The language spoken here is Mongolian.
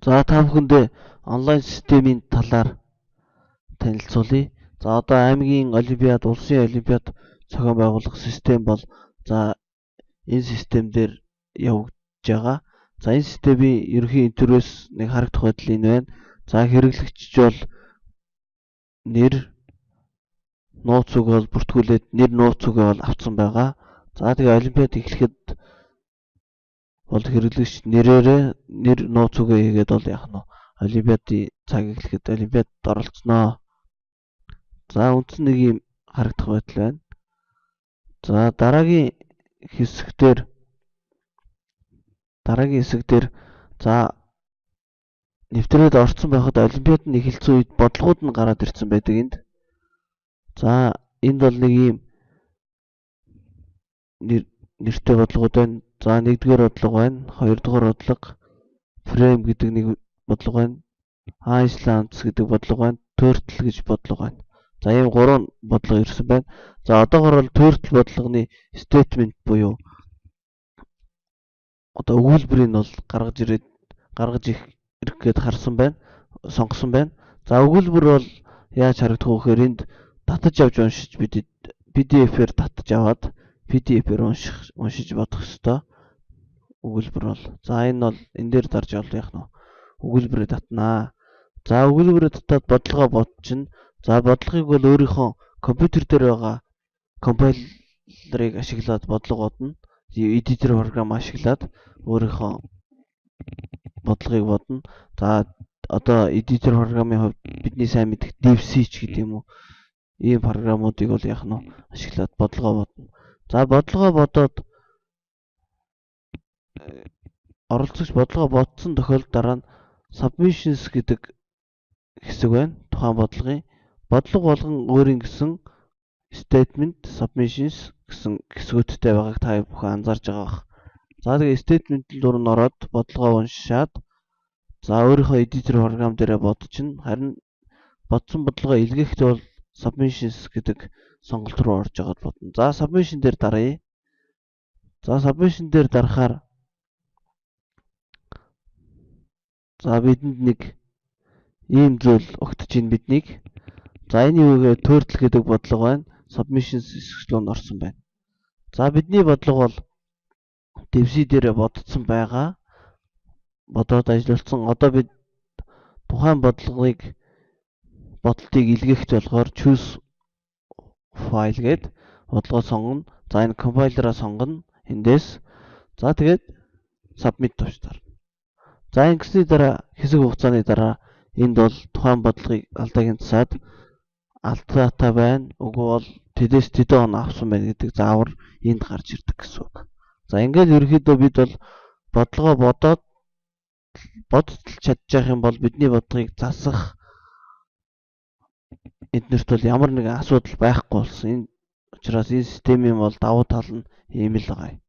За та бүхэндээ онлайн системийн талаар танилцуулъя. За одоо аймгийн олимпиад, улсын олимпиад зохион байгуулах систем бол за энэ систем дээр явагдаж байгаа. За энэ системийн ерөнхий интерфейс нэг харагдах байдал энэ байна. За хэрэглэгч бол нэр нууц үг бол бүртгүүлээд нэр нууц үгээ бол авсан байгаа. За тэгээ олимпиад эхлэхэд бол хэрэглэгч нэрээрээ нэр нууц үгээ хийгээд бол яах нь олимпиадын цаг эхлэхэд олимпиадад оролцсноо. За үндсэн нэг юм харагдах байдал байна. За дараагийн хэсэг дээр за нэвтрээд орцсон байхад олимпиад нь эхэлсэн үед бодлогууд нь гараад ирсэн байдаг энд. За энд бол нэг юм нэртэй бодлогууд байна. За нэгдүгээр бодлого байна, хоёрдугаар бодлого, фрейм гэдэг нэг бодлого байна, Айсландс гэдэг бодлого байна, turtle гэж бодлого байна. За ийм 3 бодлого ирсэн байна. За одоогоор бол turtle бодлогоны statement буюу одоо өгүүлбэрийг бол гаргаж ирэх гээд харсан байна, сонгосон байна. За өгүүлбэр бол яаж харагдах вэ гэхээр энд татаж авч уншиж PDF-ээр татаж аваад PDF-ээр уншиж бодох ёстой. Өгүүлбэр бол. За энэ бол энэ дээр дарж бол яах нь өгүүлбэрээ татнаа. За өгүүлбэрээ татаад бодлогоо бодчихно. За бодлогыг бол өөрийнхөө компьютер дээр байгаа компайлерыг ашиглаад бодлого бодно. Editor програм ашиглаад өөрийнхөө бодлогыг бодно. За одоо editor програмын хувьд бидний сайн мэдэх DeepSeek гэдэг юм уу? Ийм програмуудыг бол яах нь ашиглаад бодлогоо бодно. За бодлогоо бодоод оролцогч бодлогоо бодсон тохиолдолд дараа нь submissions гэдэг хэсэг байна. Тухайн бодлогын бодлого болгон өөрийн гэсэн statement, submissions гэсэн хэсгүүдтэй байгааг та бүхэн анзаарж байгаа бах. За тэгээ statement руу ороод бодлогоо уншаад за өөрийнхөө editor програм дээрээ бодчихно. Харин бодсон бодлогоо илгээхдээ бол submissions гэдэг сонголт руу орж байгаад бодно. За submission дээр даръя. За submission дээр дарахаар за бидэнд нэг ийм зүйл өгтөж ийн биднийг. За энэ юу вэ? Turtle гэдэг бодлого байна. Submissions хэсэгчлүүнд орсон байна. За бидний бодлого бол DeepSeek дээр бодсон байгаа. Бодоод ажиллуулсан. Одоо бид тухайн бодлогыг бодлтыг илгээхт болохоор choose file гээд бодлогоо сонгоно. За энэ компайлераа сонгоно. Эндээс за тэгээд submit тушаар. За ингэсний дараа хэсэг хугацааны дараа энд бол тухайн бодлогыг алдаагийн засаад алдаатай байна. Үгүй бол тэдээс тэдэн оноо авсан байна гэдэг заавар энд гарч ирдэг гэсэн үг. За ингээд ерөнхийдөө бид бол бодлогоо бодож чадчих юм бол бидний бодлогыг засах эднэрт бол ямар нэгэн асуудал байхгүй болсон. Энэ учраас энэ системийн бол давуу тал нь ийм л байгаа юм.